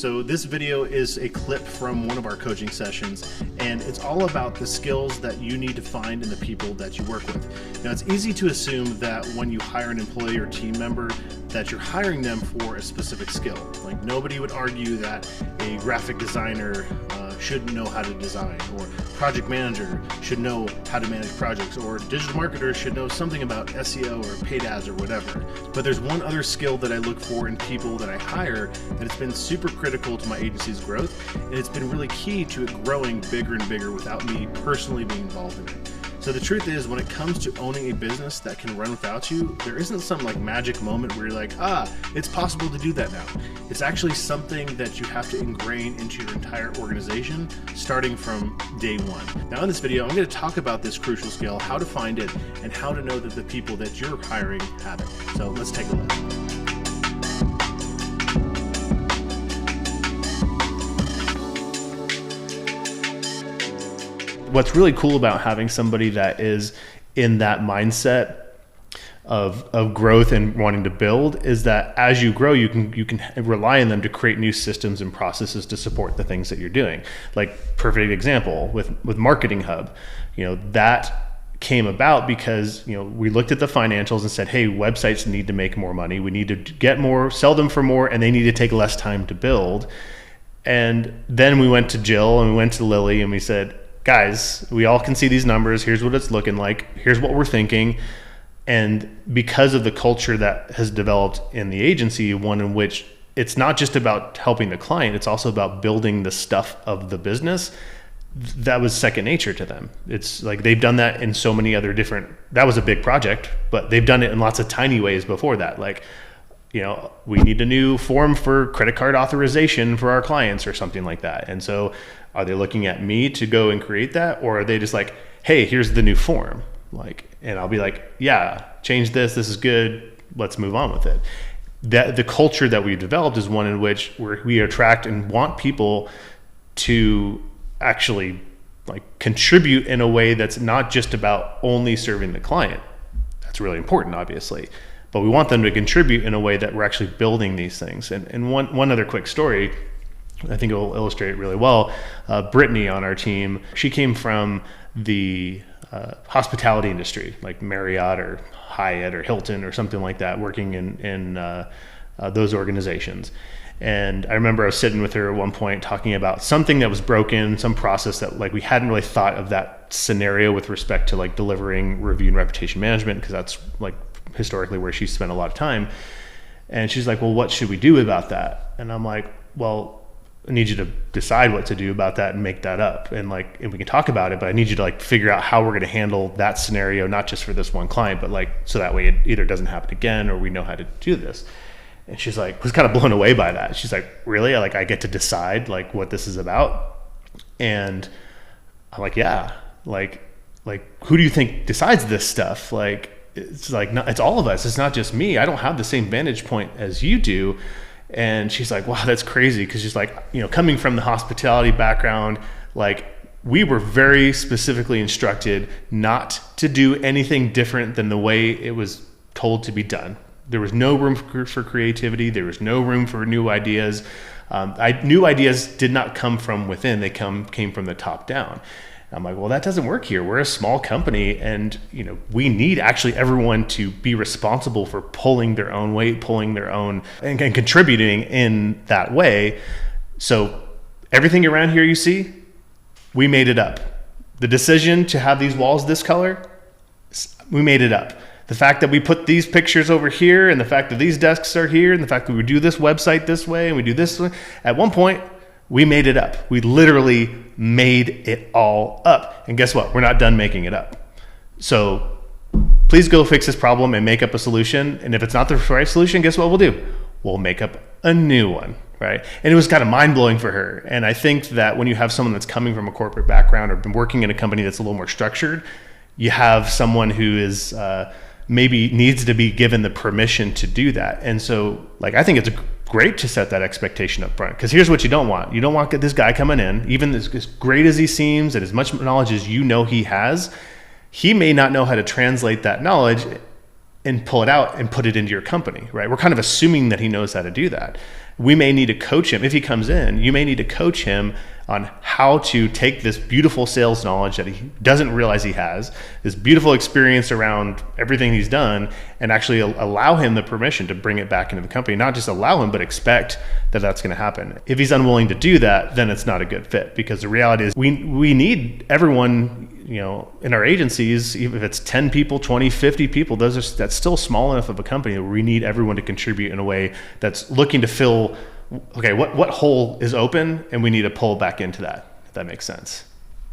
So this video is a clip from one of our coaching sessions, and it's all about the skills that you need to find in the people that you work with. Now, it's easy to assume that when you hire an employee or team member that you're hiring them for a specific skill. Like, nobody would argue that a graphic designer should know how to design, or project manager should know how to manage projects, or digital marketer should know something about SEO or paid ads or whatever. But there's one other skill that I look for in people that I hire that has been super critical to my agency's growth, and it's been really key to it growing bigger and bigger without me personally being involved in it. So the truth is, when it comes to owning a business that can run without you, there isn't some like magic moment where you're like, it's possible to do that now. It's actually something that you have to ingrain into your entire organization, starting from day one. Now in this video, I'm going to talk about this crucial skill, how to find it, and how to know that the people that you're hiring have it. So let's take a look. What's really cool about having somebody that is in that mindset of growth and wanting to build is that as you grow, you can rely on them to create new systems and processes to support the things that you're doing. Like, perfect example with Marketing Hub, that came about because we looked at the financials and said, hey, websites need to make more money. We need to get more, sell them for more, and they need to take less time to build. And then we went to Jill and we went to Lily and we said, guys, we all can see these numbers. Here's what it's looking like. Here's what we're thinking. And because of the culture that has developed in the agency, one in which it's not just about helping the client, it's also about building the stuff of the business, that was second nature to them. It's like they've done that in so many other that was a big project, but they've done it in lots of tiny ways before that. Like, we need a new form for credit card authorization for our clients or something like that. And so are they looking at me to go and create that? Or are they just like, hey, here's the new form. And I'll be like, yeah, change this. This is good. Let's move on with it. The culture that we've developed is one in which we attract and want people to actually contribute in a way that's not just about only serving the client. That's really important, obviously. But we want them to contribute in a way that we're actually building these things. And one other quick story, I think it will illustrate it really well. Brittany on our team, she came from the hospitality industry, like Marriott or Hyatt or Hilton or something like that, working in those organizations. And I remember I was sitting with her at one point talking about something that was broken, some process that we hadn't really thought of that scenario with respect to delivering review and reputation management, because that's historically where she spent a lot of time. And she's like, well, what should we do about that? And I'm like, well, I need you to decide what to do about that and make that up. And and we can talk about it, but I need you to figure out how we're going to handle that scenario, not just for this one client, but so that way it either doesn't happen again or we know how to do this. And she's was kind of blown away by that. She's like, really? I get to decide what this is about? And I'm like, yeah, who do you think decides this stuff? It's no, it's all of us. It's not just me. I don't have the same vantage point as you do. And she's like, wow, that's crazy. Cause she's coming from the hospitality background, we were very specifically instructed not to do anything different than the way it was told to be done. There was no room for creativity. There was no room for new ideas. New ideas did not come from within. They came from the top down. I'm like, well, that doesn't work here. We're a small company, and we need actually everyone to be responsible for pulling their own weight, pulling their own, and contributing in that way. So everything around here you see, we made it up. The decision to have these walls this color, we made it up. The fact that we put these pictures over here, and the fact that these desks are here, and the fact that we do this website this way, and we do this way, at one point, we made it up. We literally made it all up. And guess what? We're not done making it up. So please go fix this problem and make up a solution. And if it's not the right solution, guess what we'll do? We'll make up a new one, right? And it was kind of mind-blowing for her. And I think that when you have someone that's coming from a corporate background or been working in a company that's a little more structured, you have someone who is maybe needs to be given the permission to do that. And so I think it's great to set that expectation up front, because here's what you don't want. You don't want this guy coming in, even as great as he seems and as much knowledge as he has, he may not know how to translate that knowledge and pull it out and put it into your company, right? We're kind of assuming that he knows how to do that. we may need to coach him. If he comes in, you may need to coach him on how to take this beautiful sales knowledge that he doesn't realize he has, this beautiful experience around everything he's done, and actually allow him the permission to bring it back into the company. Not just allow him, but expect that that's going to happen. If he's unwilling to do that, then it's not a good fit, because the reality is we need everyone, in our agencies, even if it's 10 people, 20, 50 people, that's still small enough of a company where we need everyone to contribute in a way that's looking to fill, okay, what hole is open, and we need to pull back into that, if that makes sense.